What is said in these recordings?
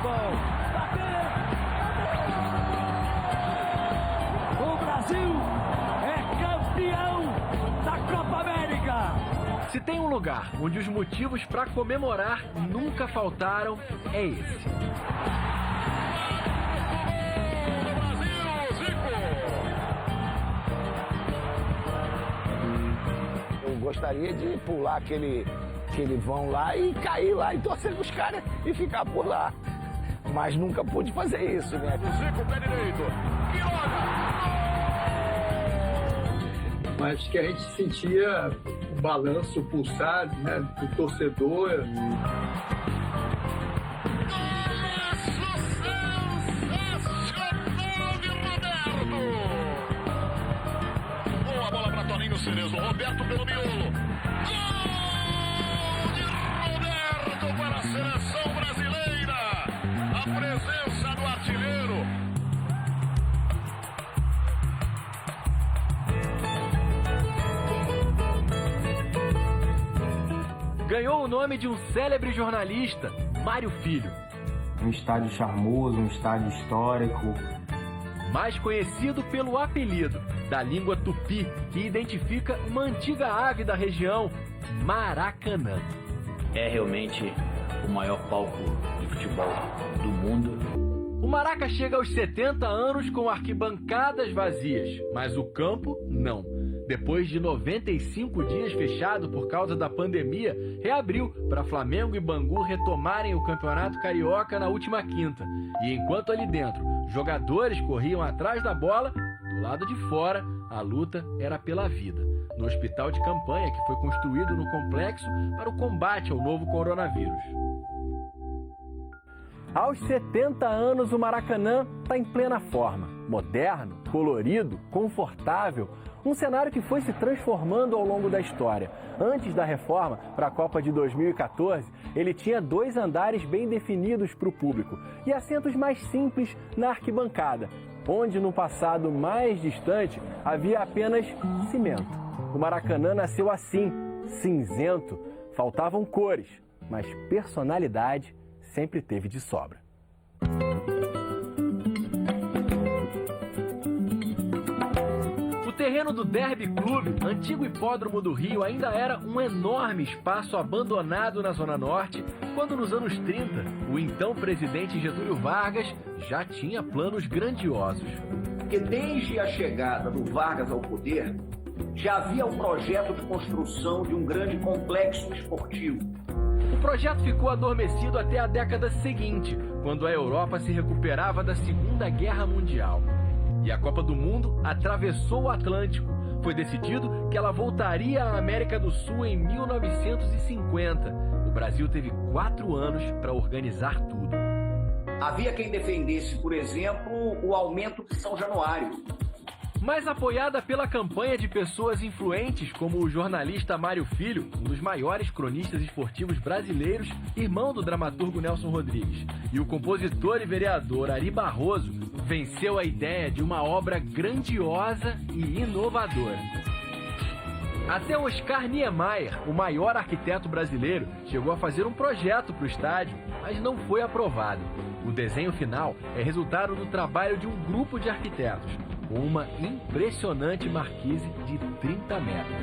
futebol. O Brasil é campeão da Copa América. Se tem um lugar onde os motivos para comemorar nunca faltaram, é esse. Eu gostaria de pular aquele vão lá e cair lá e torcer pros caras e ficar por lá. Mas nunca pude fazer isso, né? O Zico, pé direito. Mas que a gente sentia o balanço, o pulsar, né, do torcedor. Boa bola para Toninho Cerezo. Roberto pelo miolo. Para a seleção brasileira, a presença do artilheiro. Ganhou o nome de um célebre jornalista, Mário Filho. Um estádio charmoso, um estádio histórico. Mais conhecido pelo apelido da língua tupi, que identifica uma antiga ave da região, Maracanã. É realmente o maior palco de futebol do mundo. O Maraca chega aos 70 anos com arquibancadas vazias, mas o campo não. Depois de 95 dias fechado por causa da pandemia, reabriu para Flamengo e Bangu retomarem o Campeonato Carioca na última quinta. E enquanto ali dentro, jogadores corriam atrás da bola, do lado de fora, a luta era pela vida. No hospital de campanha que foi construído no complexo para o combate ao novo coronavírus. Aos 70 anos, o Maracanã está em plena forma. Moderno, colorido, confortável. Um cenário que foi se transformando ao longo da história. Antes da reforma para a Copa de 2014, ele tinha 2 andares bem definidos para o público e assentos mais simples na arquibancada, onde no passado mais distante havia apenas cimento. O Maracanã nasceu assim, cinzento. Faltavam cores, mas personalidade sempre teve de sobra. O terreno do Derby Clube, antigo hipódromo do Rio, ainda era um enorme espaço abandonado na Zona Norte, quando nos anos 30, o então presidente Getúlio Vargas já tinha planos grandiosos. Porque desde a chegada do Vargas ao poder, já havia um projeto de construção de um grande complexo esportivo. O projeto ficou adormecido até a década seguinte, quando a Europa se recuperava da Segunda Guerra Mundial. E a Copa do Mundo atravessou o Atlântico. Foi decidido que ela voltaria à América do Sul em 1950. O Brasil teve 4 anos para organizar tudo. Havia quem defendesse, por exemplo, o aumento de São Januário. Mas apoiada pela campanha de pessoas influentes como o jornalista Mário Filho, um dos maiores cronistas esportivos brasileiros, irmão do dramaturgo Nelson Rodrigues, e o compositor e vereador Ari Barroso, venceu a ideia de uma obra grandiosa e inovadora. Até Oscar Niemeyer, o maior arquiteto brasileiro, chegou a fazer um projeto para o estádio, mas não foi aprovado. O desenho final é resultado do trabalho de um grupo de arquitetos, com uma impressionante marquise de 30 metros.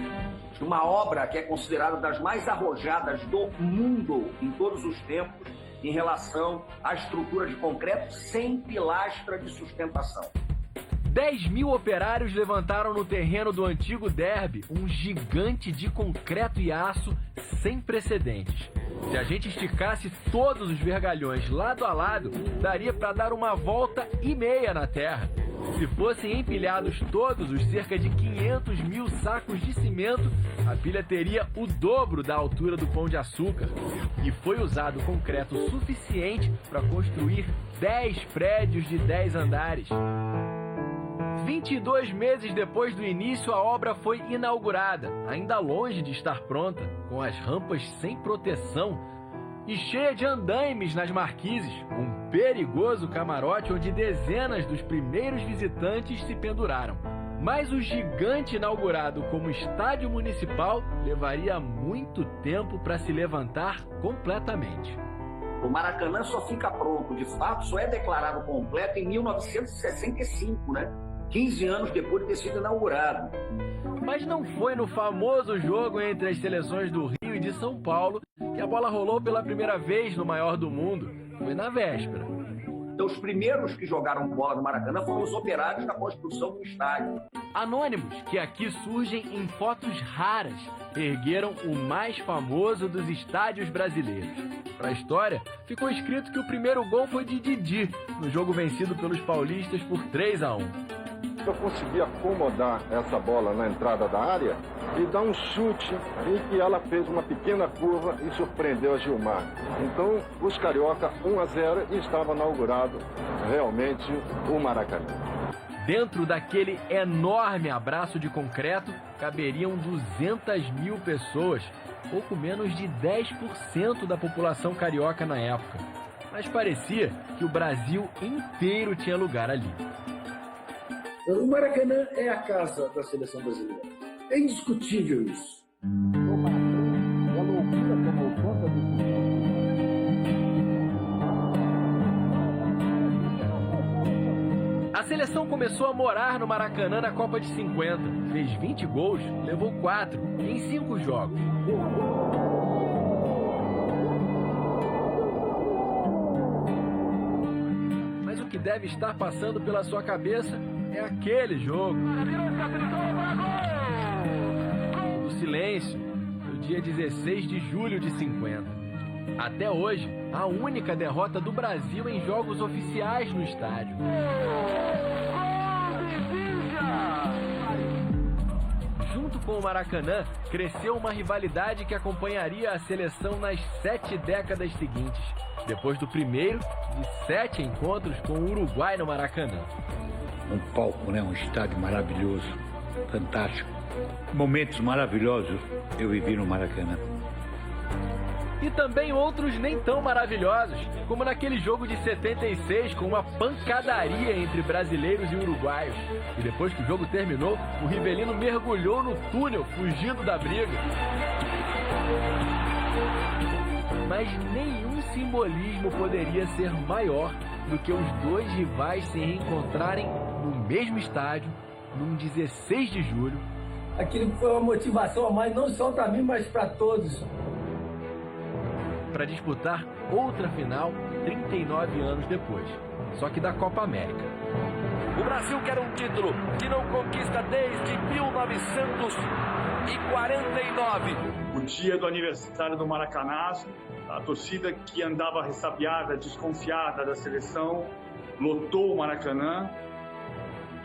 Uma obra que é considerada das mais arrojadas do mundo em todos os tempos em relação à estrutura de concreto sem pilastra de sustentação. 10.000 operários levantaram no terreno do antigo Derby um gigante de concreto e aço sem precedentes. Se a gente esticasse todos os vergalhões lado a lado, daria para dar uma volta e meia na terra. Se fossem empilhados todos os cerca de 500.000 sacos de cimento, a pilha teria o dobro da altura do Pão de Açúcar. E foi usado concreto suficiente para construir 10 prédios de 10 andares. 22 meses depois do início, a obra foi inaugurada, ainda longe de estar pronta, com as rampas sem proteção e cheia de andaimes nas marquises, um perigoso camarote onde dezenas dos primeiros visitantes se penduraram. Mas o gigante inaugurado como estádio municipal levaria muito tempo para se levantar completamente. O Maracanã só fica pronto, de fato, só é declarado completo em 1965, né? 15 anos depois de ter sido inaugurado. Mas não foi no famoso jogo entre as seleções do Rio e de São Paulo que a bola rolou pela primeira vez no maior do mundo. Foi na véspera. Então, os primeiros que jogaram bola no Maracanã foram os operários da construção do estádio. Anônimos, que aqui surgem em fotos raras, ergueram o mais famoso dos estádios brasileiros. Para a história, ficou escrito que o primeiro gol foi de Didi, no jogo vencido pelos paulistas por 3-1. Eu consegui acomodar essa bola na entrada da área e dar um chute em que ela fez uma pequena curva e surpreendeu a Gilmar. Então, os carioca 1-0 e estava inaugurado realmente o Maracanã. Dentro daquele enorme abraço de concreto, caberiam 200 mil pessoas, pouco menos de 10% da população carioca na época. Mas parecia que o Brasil inteiro tinha lugar ali. O Maracanã é a casa da seleção brasileira. É indiscutível isso. A seleção começou a morar no Maracanã na Copa de 50. Fez 20 gols, levou 4 em 5 jogos. Mas o que deve estar passando pela sua cabeça é aquele jogo. Do silêncio, no dia 16 de julho de 50. Até hoje, a única derrota do Brasil em jogos oficiais no estádio. Junto com o Maracanã, cresceu uma rivalidade que acompanharia a seleção nas 7 décadas seguintes, depois do primeiro de 7 encontros com o Uruguai no Maracanã. Um palco, né? Um estádio maravilhoso, fantástico. Momentos maravilhosos eu vivi no Maracanã. E também outros nem tão maravilhosos, como naquele jogo de 76 com uma pancadaria entre brasileiros e uruguaios. E depois que o jogo terminou, o Rivelino mergulhou no túnel, fugindo da briga. Mas nenhum simbolismo poderia ser maior do que os dois rivais se reencontrarem no mesmo estádio, num 16 de julho. Aquilo foi uma motivação a mais, não só para mim, mas para todos. Para disputar outra final 39 anos depois, só que da Copa América. O Brasil quer um título que não conquista desde 1949. O dia do aniversário do Maracanã, a torcida que andava ressabiada, desconfiada da seleção, lotou o Maracanã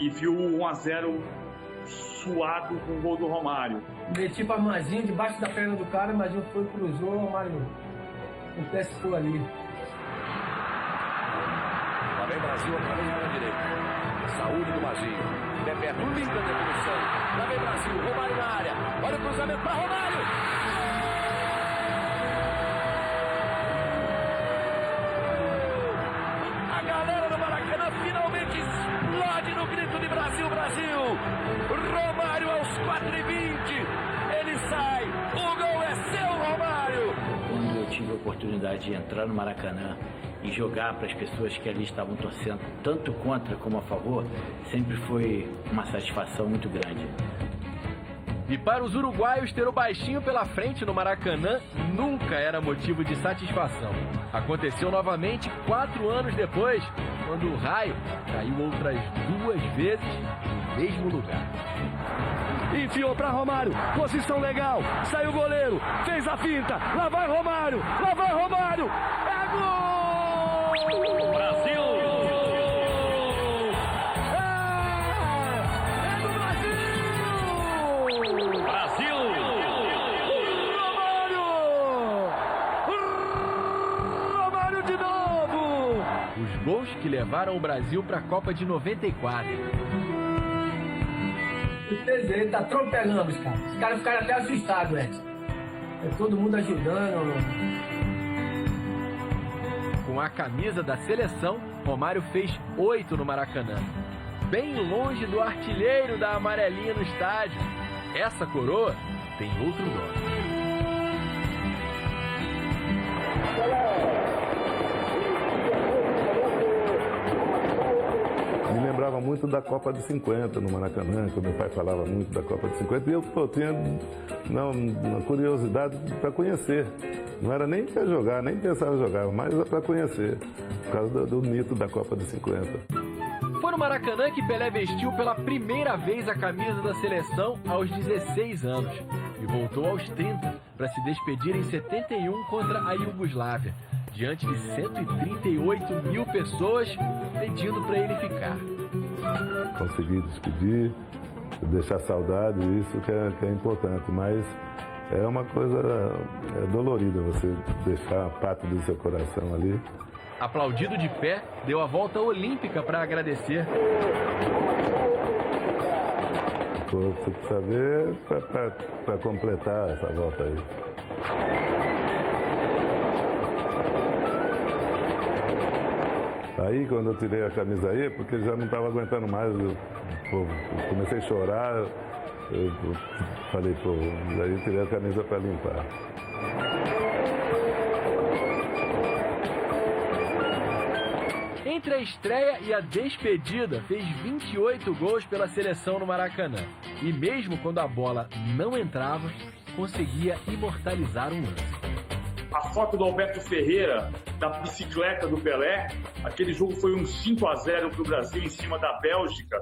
e viu o 1-0 suado com o gol do Romário. Meti para Mazinho debaixo da perna do cara, Mazinho foi, cruzou, o Romário o pé ficou ali. Lá vem Brasil, outra vez para a direita. Saúde do Mazinho. Bebeto, linda definição. Lá vem Brasil, Romário na área. Olha o cruzamento para Romário. A galera do Maracanã finalmente explode no grito de Brasil, Brasil. Romário aos 4h20. Ele sai. O gol é seu, Romário. Quando eu tive a oportunidade de entrar no Maracanã e jogar para as pessoas que ali estavam torcendo, tanto contra como a favor, sempre foi uma satisfação muito grande. E para os uruguaios, ter o baixinho pela frente no Maracanã nunca era motivo de satisfação. Aconteceu novamente 4 anos depois, quando o raio caiu outras 2 vezes no mesmo lugar. Enfiou para Romário, posição legal, saiu o goleiro, fez a finta, lá vai Romário, é gol! Brasil! É do Brasil! Brasil! Romário de novo! Os gols que levaram o Brasil para a Copa de 94. Ele tá atropelando os caras. Os caras ficaram até assustados, Edson. É todo mundo ajudando. Com a camisa da seleção, Romário fez 8 no Maracanã. Bem longe do artilheiro da amarelinha no estádio. Essa coroa tem outro nome. muito da Copa de 50 no Maracanã, que meu pai falava muito da Copa de 50, e eu tinha uma curiosidade para conhecer. Não era nem para jogar, nem pensava em jogar, mas para conhecer, por causa do mito da Copa de 50. Foi no Maracanã que Pelé vestiu pela primeira vez a camisa da seleção aos 16 anos e voltou aos 30 para se despedir em 71 contra a Iugoslávia, diante de 138 mil pessoas pedindo para ele ficar. Consegui despedir, deixar saudade, isso que é importante, mas é uma coisa dolorida você deixar parte do seu coração ali. Aplaudido de pé, deu a volta olímpica para agradecer. Você precisa ver para completar essa volta aí. Aí, quando eu tirei a camisa aí, porque já não estava aguentando mais, eu comecei a chorar, eu falei, aí tirei a camisa para limpar. Entre a estreia e a despedida, fez 28 gols pela seleção no Maracanã. E mesmo quando a bola não entrava, conseguia imortalizar um lance. A foto do Alberto Ferreira, da bicicleta do Pelé, aquele jogo foi um 5-0 para o Brasil em cima da Bélgica.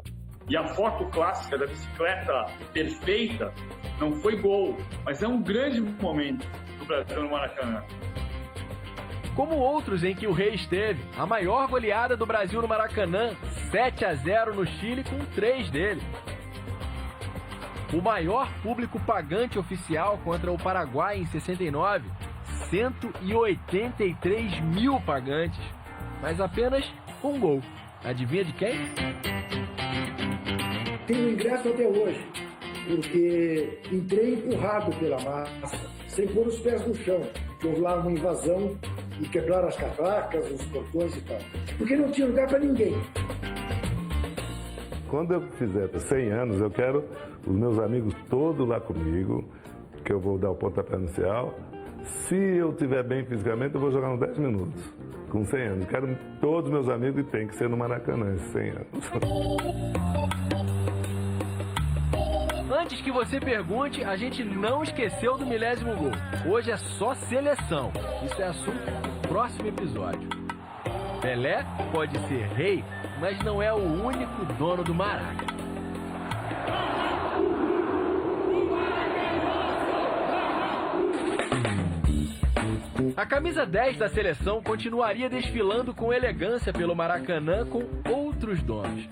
E a foto clássica da bicicleta perfeita não foi gol, mas é um grande momento do Brasil no Maracanã. Como outros em que o Rei esteve, a maior goleada do Brasil no Maracanã, 7-0 no Chile com 3 dele. O maior público pagante oficial contra o Paraguai em 69, 183 mil pagantes, mas apenas um gol. Adivinha de quem? Tenho ingresso até hoje, porque entrei empurrado pela massa, sem pôr os pés no chão. Houve lá uma invasão e quebraram as catracas, os portões e tal. Porque não tinha lugar para ninguém. Quando eu fizer 100 anos, eu quero os meus amigos todos lá comigo, que eu vou dar o pontapé inicial. Se eu estiver bem fisicamente, eu vou jogar uns 10 minutos, com 100 anos. Quero todos meus amigos e tem que ser no Maracanã, esses 100 anos. Antes que você pergunte, a gente não esqueceu do 1000º gol. Hoje é só seleção. Isso é assunto do próximo episódio. Pelé pode ser rei, mas não é o único dono do Maraca. A camisa 10 da seleção continuaria desfilando com elegância pelo Maracanã com outros donos.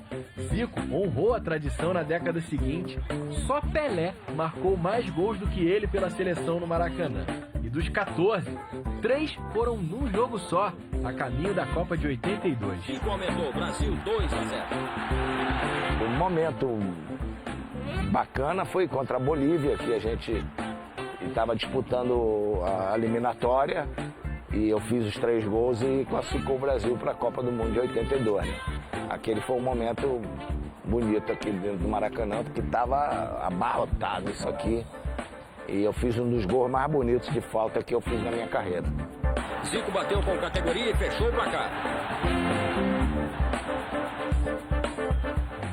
Zico honrou a tradição na década seguinte. Só Pelé marcou mais gols do que ele pela seleção no Maracanã. E dos 14, 3 foram num jogo só, a caminho da Copa de 82. E comentou, Brasil 2-0. Um momento bacana foi contra a Bolívia, que a gente estava disputando a eliminatória e eu fiz os 3 gols e classificou o Brasil para a Copa do Mundo de 82. Né? Aquele foi um momento bonito aqui dentro do Maracanã, porque estava abarrotado isso aqui. E eu fiz um dos gols mais bonitos de falta que eu fiz na minha carreira. Zico bateu com categoria e fechou o placar.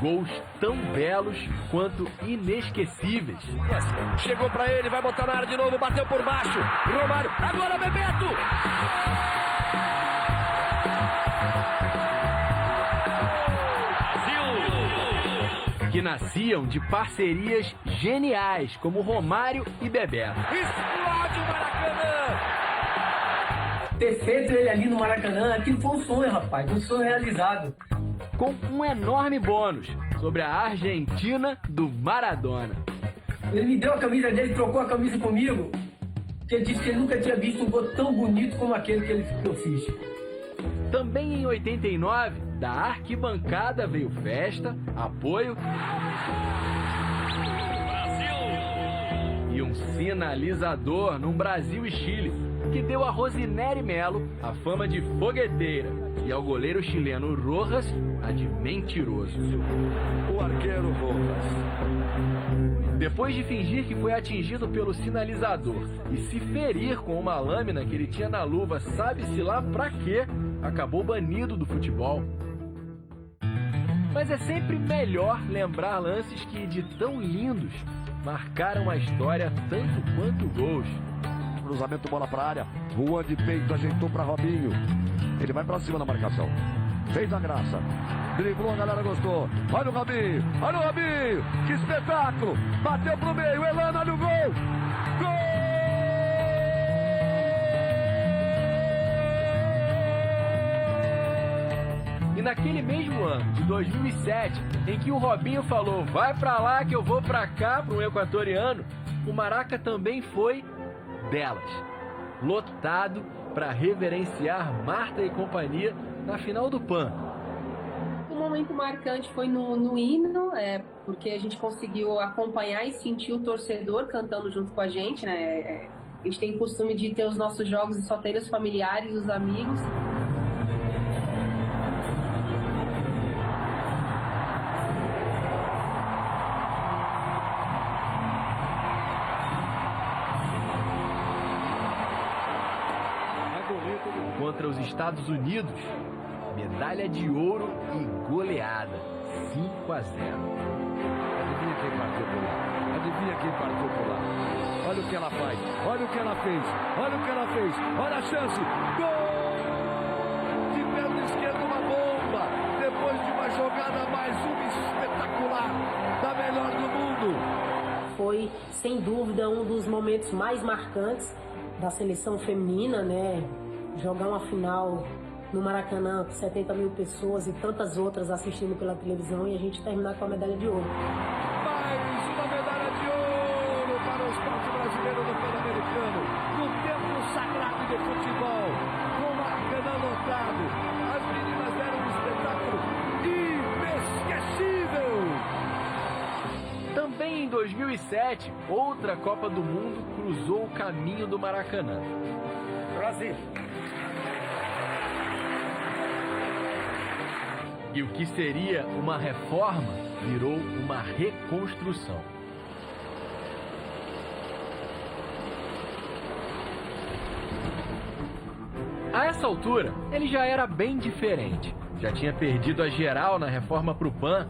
Gols tão belos quanto inesquecíveis. Chegou pra ele, vai botar na área de novo, bateu por baixo. Romário, agora Bebeto! Que nasciam de parcerias geniais, como Romário e Bebeto. Explode o Maracanã! Ter feito ele ali no Maracanã, aquilo foi um sonho, rapaz, um sonho realizado. Com um enorme bônus sobre a Argentina do Maradona. Ele me deu a camisa dele, trocou a camisa comigo, que ele disse que ele nunca tinha visto um gol tão bonito como aquele que eu fiz. Também em 89, da arquibancada veio festa, apoio e um sinalizador num Brasil e Chile, que deu a Rosineri Melo a fama de fogueteira e ao goleiro chileno Rojas a de mentiroso. O arqueiro Rojas. Depois de fingir que foi atingido pelo sinalizador e se ferir com uma lâmina que ele tinha na luva, sabe-se lá pra quê, acabou banido do futebol. Mas é sempre melhor lembrar lances que, de tão lindos, marcaram a história tanto quanto gols. Cruzamento, bola para a área. Juan de peito, ajeitou para Robinho. Ele vai para cima na marcação. Fez a graça. Driblou, a galera gostou. Olha o Robinho. Olha o Robinho. Que espetáculo. Bateu pro meio. Elano, olha o gol. Gol! E naquele mesmo ano, de 2007, em que o Robinho falou vai pra lá que eu vou pra cá, para um equatoriano, o Maraca também foi delas. Lotado para reverenciar Marta e companhia na final do PAN. Um momento marcante foi no hino, porque a gente conseguiu acompanhar e sentir o torcedor cantando junto com a gente, né? A gente tem o costume de ter os nossos jogos e só ter os familiares, os amigos. Contra os Estados Unidos, medalha de ouro e goleada, 5-0. Adivinha quem partiu por lá? Adivinha quem partiu por lá? Olha o que ela faz, olha o que ela fez, olha o que ela fez, olha a chance, gol! De pé esquerdo, uma bomba, depois de uma jogada mais uma espetacular, da melhor do mundo. Foi, sem dúvida, um dos momentos mais marcantes da seleção feminina, né? Jogar uma final no Maracanã com 70 mil pessoas e tantas outras assistindo pela televisão e a gente terminar com a medalha de ouro. Mais uma medalha de ouro para o esporte brasileiro no Pan-Americano, no templo sagrado de futebol, com o Maracanã lotado. As meninas deram um espetáculo inesquecível. Também em 2007, outra Copa do Mundo cruzou o caminho do Maracanã. Brasil. E o que seria uma reforma virou uma reconstrução. A essa altura, ele já era bem diferente. Já tinha perdido a geral na reforma pro PAN.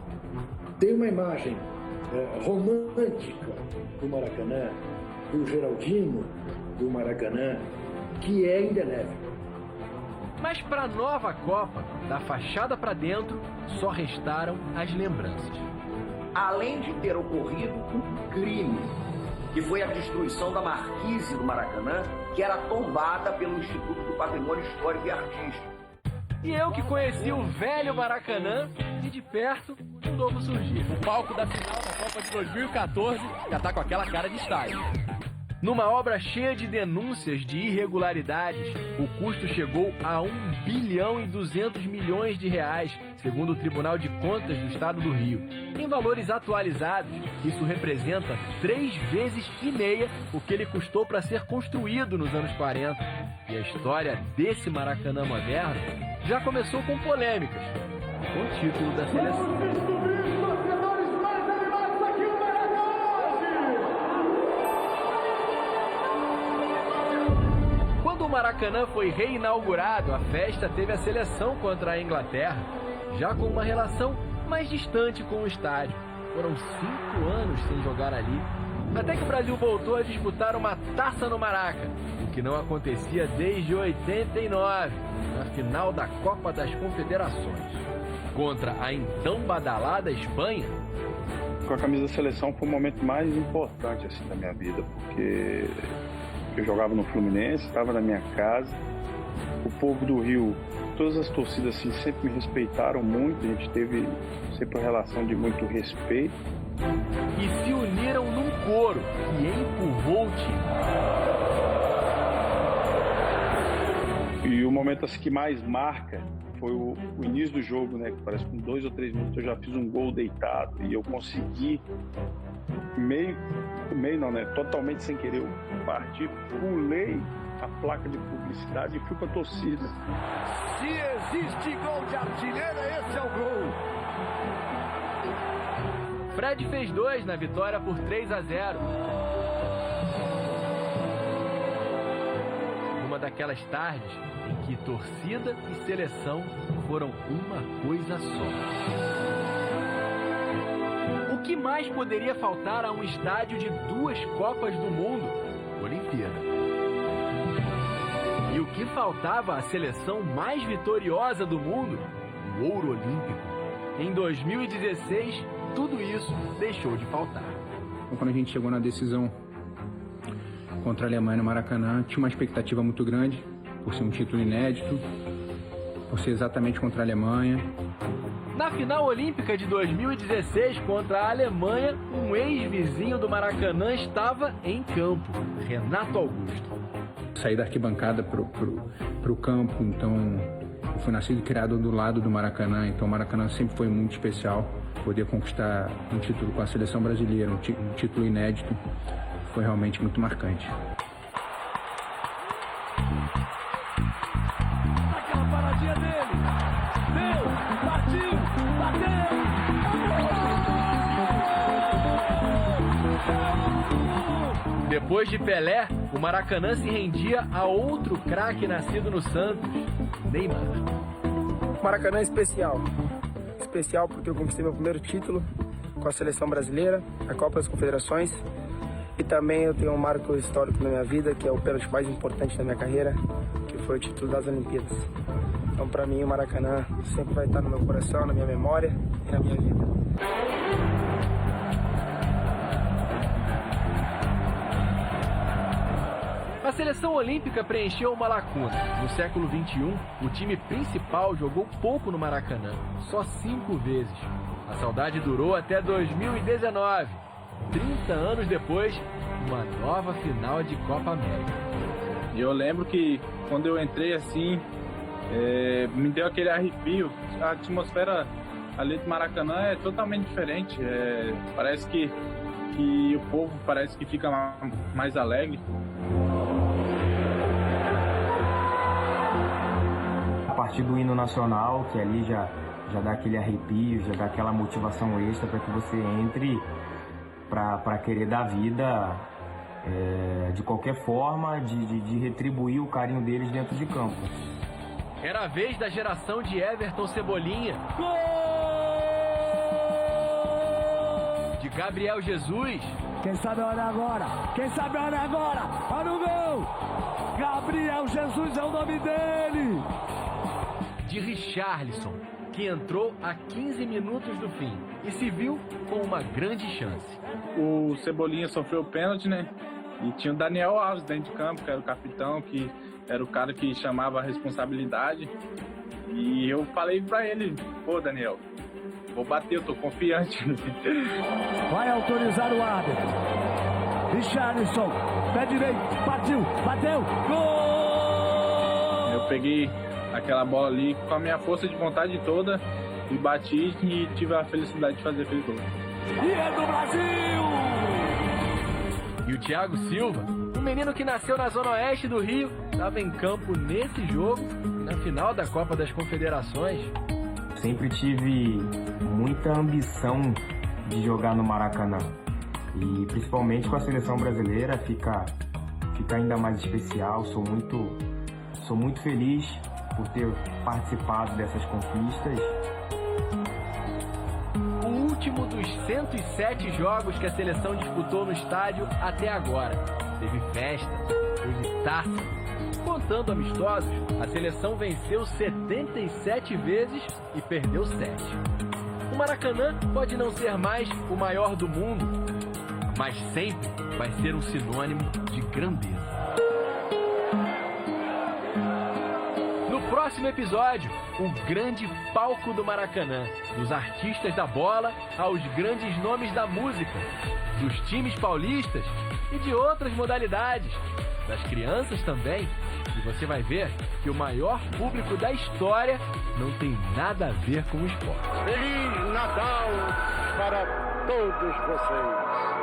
Tem uma imagem romântica do Maracanã, do Geraldino do Maracanã, que é indelével. Mas para a nova Copa, da fachada para dentro, só restaram as lembranças. Além de ter ocorrido um crime, que foi a destruição da marquise do Maracanã, que era tombada pelo Instituto do Patrimônio Histórico e Artístico. E eu que conheci o velho Maracanã, e de perto, um novo surgir. O palco da final da Copa de 2014 já tá com aquela cara de estádio. Numa obra cheia de denúncias de irregularidades, o custo chegou a 1 bilhão e 200 milhões de reais, segundo o Tribunal de Contas do Estado do Rio. Em valores atualizados, isso representa 3,5 vezes o que ele custou para ser construído nos anos 40. E a história desse Maracanã moderno já começou com polêmicas, com o título da seleção. Quando o Maracanã foi reinaugurado, a festa teve a seleção contra a Inglaterra, já com uma relação mais distante com o estádio. Foram 5 anos sem jogar ali, até que o Brasil voltou a disputar uma taça no Maraca, o que não acontecia desde 89, na final da Copa das Confederações, contra a então badalada Espanha. Com a camisa da seleção foi o momento mais importante assim, da minha vida, porque eu jogava no Fluminense, estava na minha casa. O povo do Rio, todas as torcidas assim, sempre me respeitaram muito. A gente teve sempre uma relação de muito respeito. E se uniram num coro que empurrou o time. E o momento assim, que mais marca foi o início do jogo, né? Que parece que com 2 ou 3 minutos eu já fiz um gol deitado. E eu consegui totalmente sem querer, eu parti, pulei a placa de publicidade e fui pra torcida. Se existe gol de artilheira, esse é o gol. Fred fez 2 na vitória por 3-0. Uma daquelas tardes em que torcida e seleção foram uma coisa só. que mais poderia faltar a um estádio de 2 Copas do Mundo? Olimpíada. E o que faltava à seleção mais vitoriosa do mundo? O ouro olímpico. Em 2016, tudo isso deixou de faltar. Quando a gente chegou na decisão contra a Alemanha no Maracanã, tinha uma expectativa muito grande, por ser um título inédito, por ser exatamente contra a Alemanha. Na final olímpica de 2016 contra a Alemanha, um ex-vizinho do Maracanã estava em campo, Renato Augusto. Saí da arquibancada pro campo, então eu fui nascido e criado do lado do Maracanã, então o Maracanã sempre foi muito especial. Poder conquistar um título com a seleção brasileira, um título inédito, foi realmente muito marcante. Aquela paradinha dele. Deu, partiu, bateu. Depois de Pelé, o Maracanã se rendia a outro craque nascido no Santos, Neymar. O Maracanã é especial. Especial porque eu conquistei meu primeiro título com a seleção brasileira, a Copa das Confederações. E também eu tenho um marco histórico na minha vida, que é o pênalti mais importante da minha carreira, que foi o título das Olimpíadas. Então, para mim, o Maracanã sempre vai estar no meu coração, na minha memória e na minha vida. A seleção olímpica preencheu uma lacuna. No século XXI, o time principal jogou pouco no Maracanã, só 5 vezes. A saudade durou até 2019. 30 anos depois, uma nova final de Copa América. E eu lembro que quando eu entrei assim, me deu aquele arrepio. A atmosfera ali do Maracanã é totalmente diferente. Parece que o povo parece que fica mais alegre. A partir do hino nacional, que ali já dá aquele arrepio, já dá aquela motivação extra para que você entre para querer dar vida de qualquer forma, de retribuir o carinho deles dentro de campo. Era a vez da geração de Everton Cebolinha. Gol! De Gabriel Jesus. Quem sabe a hora agora? Quem sabe a hora agora? Olha o gol! Gabriel Jesus é o nome dele! De Richarlison, que entrou a 15 minutos do fim e se viu com uma grande chance. O Cebolinha sofreu o pênalti, né? E tinha o Daniel Alves dentro de campo, que era o capitão, que era o cara que chamava a responsabilidade. E eu falei pra ele, pô, Daniel, vou bater, eu tô confiante. Vai autorizar o árbitro. Richarlison, pé direito, partiu, bateu, gol! Eu peguei aquela bola ali com a minha força de vontade toda e bati e tive a felicidade de fazer aquele gol. E é do Brasil! E o Thiago Silva, um menino que nasceu na zona oeste do Rio, estava em campo nesse jogo, na final da Copa das Confederações. Sempre tive muita ambição de jogar no Maracanã. E principalmente com a seleção brasileira fica ainda mais especial. Sou muito feliz por ter participado dessas conquistas. O último dos 107 jogos que a seleção disputou no estádio até agora. Teve festa, teve taça. Contando amistosos, a seleção venceu 77 vezes e perdeu 7. O Maracanã pode não ser mais o maior do mundo, mas sempre vai ser um sinônimo de grandeza. No próximo episódio, o grande palco do Maracanã, dos artistas da bola aos grandes nomes da música, dos times paulistas e de outras modalidades, das crianças também. E você vai ver que o maior público da história não tem nada a ver com o esporte. Feliz Natal para todos vocês!